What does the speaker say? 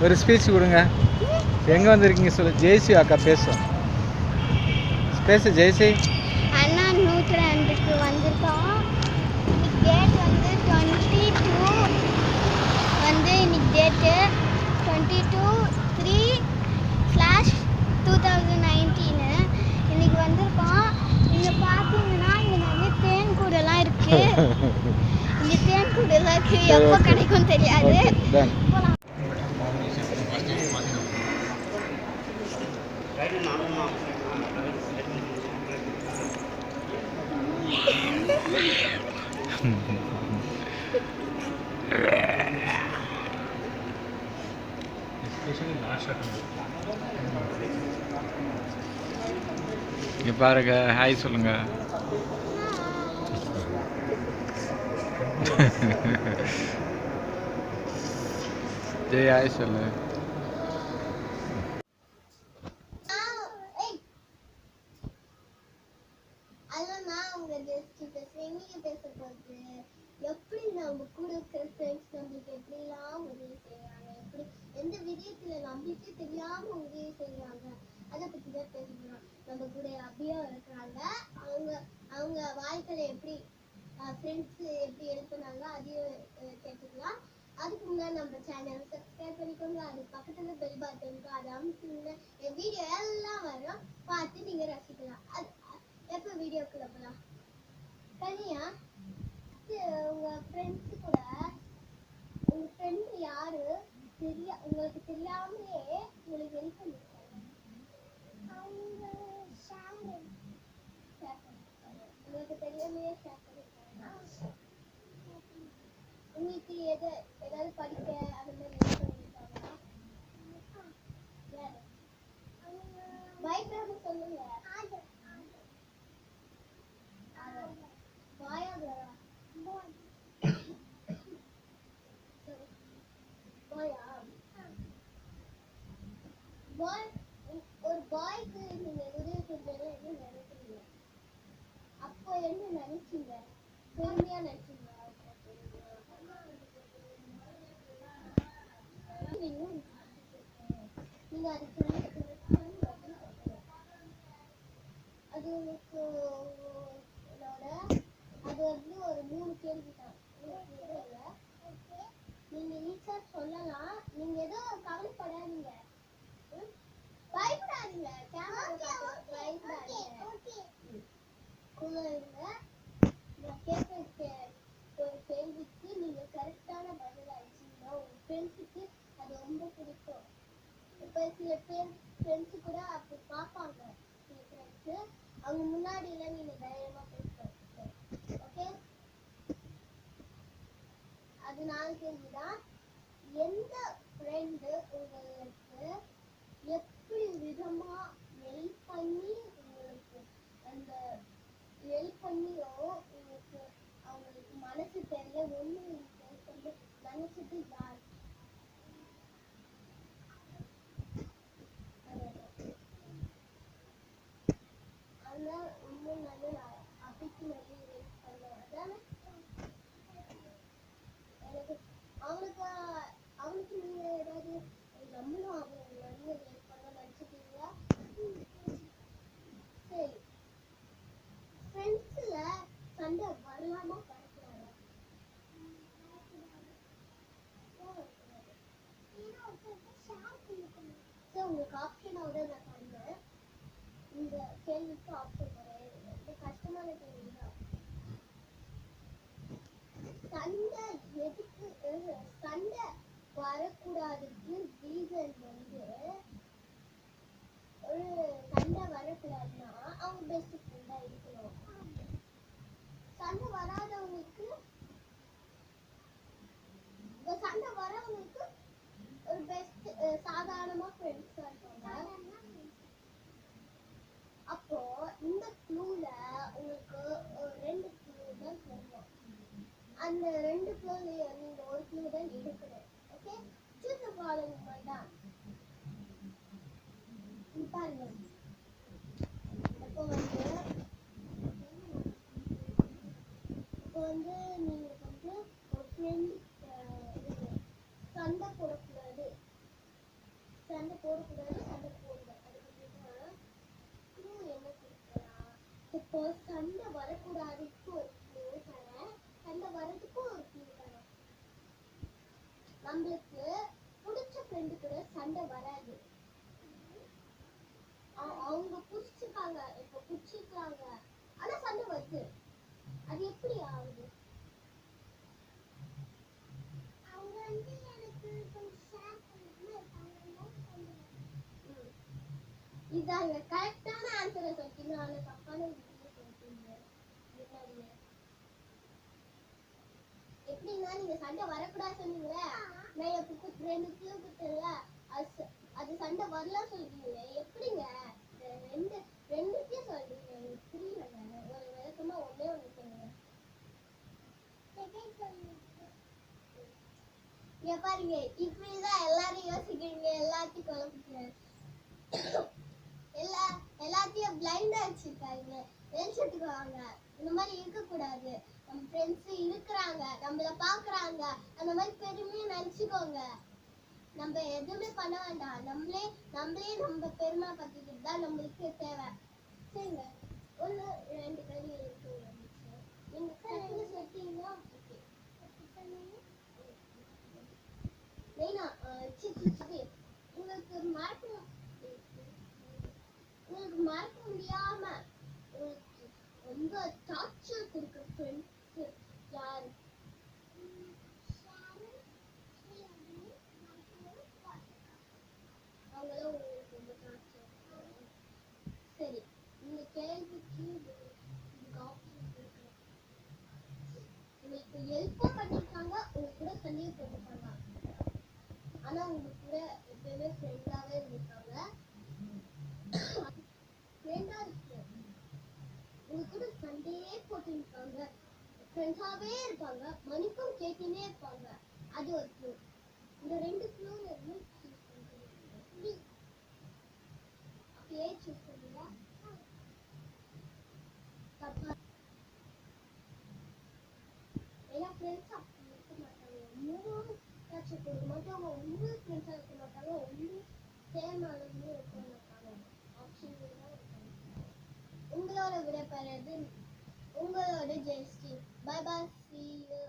ஒரு ஸ்பீச் கொடுங்க. எங்கே வந்திருக்கீங்க சொல்லு. ஜெய்சி அக்கா பேசும். பேசு ஜெய்சி. அண்ணா 102க்கு வந்திருக்கோம். இன்னைக்கு டேட் வந்து 22 வந்து இன்னைக்கு டேட்டு 22/3/2019. இன்னைக்கு வந்திருக்கோம். இங்கே பார்த்தீங்கன்னா இங்கே நிறைய தேன் கூடெல்லாம் இருக்குது. இங்கே தேன் கூடெல்லாம் இருக்குது. எப்போ கிடைக்கும் தெரியாது. போகலாம். இங்க பாருங்க, ஹாய் சொல்லுங்க. ஜெய் ஹாய் சொல்லு. எப்படி நம்ம கூட இருக்கிற ஃப்ரெண்ட்ஸ் நம்மளுக்கு எப்படிலாம் உதவி செய்யறாங்க, எப்படி எந்த விதயத்துல நம்மளுக்கே தெரியாம உதவி செய்யறாங்க, அதை பத்தி தான் பேசணும். நம்ம கூட அப்படியே இருக்கிறாங்க. அவங்க அவங்க வாழ்க்கையில எப்படி ஃப்ரெண்ட்ஸ் எப்படி எழுப்பினாங்க அதையும் கேட்டுக்கலாம். அதுக்கு முன்னாடி நம்ம சேனல் சப்ஸ்கிரைப் பண்ணிக்கோங்க. அது பக்கத்துல பெல் பட்டன் இருக்கும், அதை அமுத்திங்க. என் வீடியோ எல்லாம் வரும், பார்த்து நீங்க ரசிக்கலாம். அது எப்போ வீடியோக்குள்ள போலாம். கனியா, உங்க ஃப்ரெண்ட்ஸ் கூட உங்க ஃப்ரெண்ட் யாரு உங்களுக்கு தெரியாமலே உங்களுக்கு ஹெல்ப் பண்ணிருக்காங்க? அவங்க உங்களுக்கு தெரியாமலே ஷேர் பண்ணிருக்காங்க. உங்களுக்கு ஏதாவது படிக்க அந்த மாதிரி ஹெல்ப் பண்ணிருக்காங்களா? பயப்படாம சொல்லுங்க. ஒரு பாய்க்கு நீங்க உதவி செஞ்சது என்ன நினைக்கிறீங்க? அப்போ என்ன நினைச்சீங்க? பெருமையா நினைச்சீங்களா? நீங்க அதுக்கு அது உங்களுக்கு அது வந்து ஒரு 3 கேள்வி தான். நீங்க ஈஸியா சொல்லலாம். நீங்க ஏதோ கவலைப்படாதீங்க, பயப்படாதீங்க. ஒரு கேள்விக்கு நீங்க கரெக்டான பதில் அளிச்சீங்கன்னா உங்க ஃப்ரெண்ட்ஸுக்கு அது ரொம்ப பிடிக்கும். இப்ப சில பேர் ஃப்ரெண்ட்ஸு கூட அப்படி பார்ப்பாங்க. சில ஃப்ரெண்ட்ஸு அவங்க முன்னாடி எல்லாம் நீங்க தைரியமா பேசணும். ஓகே, அது 4 கேள்விதான். எந்த ஃப்ரெண்டு உங்களுக்கு எப்படி விதமா ஹெல்ப் பண்ணி உங்களுக்கு அந்த ஹெல்ப் பண்ணியோ உங்களுக்கு அவங்களுக்கு மனசு தெரியல ஒண்ணு ஹெல்ப் பண்ணி நினைச்சது யார்? ஆனா இன்னும் நல்ல அப்படி நிறைய ஹெல்ப் பண்ணுவோம். அதானே அவனுக்கு நீங்க ஏதாவது நம்மளும் அவங்க நிறைய ஹெல்ப் பண்ண நினைச்சிட்டீங்களா? சரி, ஃப்ரெண்ட்ஸ்ல சண்டை வரலாமா வரக்கூடாதா? உங்களுக்கு ஆப்ஷனோட நான் தந்தேன். இந்த கேள்விக்கு ஆப்ஷன் கிடையாது. கஷ்டமான கேள்விதான். சண்டை வரக்கூடாதுக்கு ரீசன் வந்து ஒரு சண்டை வரக்கூடாதுன்னா அவங்க பெஸ்ட் ஃப்ரெண்டா இருக்கணும். சண்டை வராதவங்களுக்கு ஒரு பெஸ்ட் சாதாரணமா ஃப்ரெண்ட்ஸா இருக்காங்க. அப்போ இந்த க்ளூல உங்களுக்கு 2 க்ளூ தான் சொல்லுவோம். அந்த 2 க்ளூல நீங்க ஒரு க்ளூ தான் எடுக்கணும். ஓகே, சூஸ் தி ஃபாலோயிங் வேண்டாம். பாருங்க, இப்போ வந்து நீங்க வந்து ஒரு ஃப்ரெண்ட் சண்டை போடக்கூடாது சண்டை போடக்கூடாது, சண்டை போடுங்க. அதுக்கப்புறமா என்ன கொடுக்கலாம்? இப்போ சண்டை வரக்கூடாதுக்கு ஒரு clue தரேன், சண்டை வர்றதுக்கும் ஒரு clue தரேன். நம்மளுக்கு பிடிச்ச ஃப்ரெண்டு கூட சண்டை வராது. அவங்க புடிச்சுக்காங்க, இப்ப புடிச்சுக்காங்க, ஆனா சண்டை வருது. அது எப்படி ஆகுது? அவங்க எனக்கு கொஞ்சம் ஷேர் பண்ணாம இதாங்க கரெக்டான ஆன்சரை சொல்லிட்டீங்க, ஆனா தப்பான விஷயம் சொல்லிட்டீங்க. எப்படின்னா நீங்க சண்டை வரக்கூடாது சொன்னீங்களே, நான் எப்ப ரெண்டு கிலோ கொடுத்தேன்ல, அது சண்டை வரலாம் சொல்றீங்களே, எப்படிங்க? ரெண்டுத்தையும் சொல்றீங்க, எனக்கு புரியலங்க. ஒரு விளக்கமா ஒன்னே ஒண்ணு சொல்லுங்க. இங்க பாருங்க, இப்படிதான் எல்லாரும் யோசிக்கிறீங்க, எல்லாத்தையும் குழப்பிக்க எல்லாத்தையும் பிளைண்டா வச்சிருக்காங்க. வெளிச்சத்துக்கு வாங்க, இந்த மாதிரி இருக்கக்கூடாது. நம்ம ஃப்ரெண்ட்ஸ் இருக்கிறாங்க, நம்மள பாக்குறாங்க, அந்த மாதிரி பெருமையா நினைச்சுக்கோங்க. நம்ம எதுவுமே பண்ண வேண்டாம், நம்மளே நம்ம பெருமை பத்திக்கிட்டு தான் நம்மளுக்கு தேவை. சரிங்க, ஒண்ணு ரெண்டு கல்வி இருக்கு. நீங்க கரெக்டா சொல்லிட்டீங்கன்னா மெயினா உங்களுக்கு மறக்க முடியாம உங்களுக்கு ரொம்ப டார்ச்சர் கொடுக்குற ஃப்ரெண்ட்ஸ் யாரு? அவங்களும் உங்களுக்கு ரொம்ப டார்ச்சர். சரி, இந்த கேள்விக்கு ஆப்ஷன் இருக்கு. உங்களுக்கு ஹெல்ப்பும் பண்ணிருக்காங்க, உங்க கூட சண்டையை போட்டுருக்காங்க, ஆனா உங்க கூட எப்பயுமே ஃப்ரெண்டாவே இருந்திருக்காங்க. ஃப்ரெண்டா இருக்கு, உங்க கூட சண்டையே போட்டுருக்காங்க, ஃப்ரெண்ட்ஸாவே இருப்பாங்க, மணிக்கும் கேட்டுனே இருப்பாங்க. அது ஒரு க்ளூ. இந்த ரெண்டு க்ளூல இருந்து சூஸ் பண்ணுங்க. அப்படியே சூஸ் பண்ணுங்க. தப்பா, ஏன்னா ஃப்ரெண்ட்ஸ் அப்படி இருக்க மாட்டாங்க, ரொம்ப டார்ச்சர் கொடுக்க மாட்டாங்க, ரொம்ப ஃப்ரெண்ட்ஸா இருக்க மாட்டாங்க, ரொம்ப சேம் அளவுலயும் இருக்க மாட்டாங்க. ஆப்ஷன் தான் இருக்காங்க. உங்களோட விடைபெறது உங்களோட Jayashree. Bye bye, see you.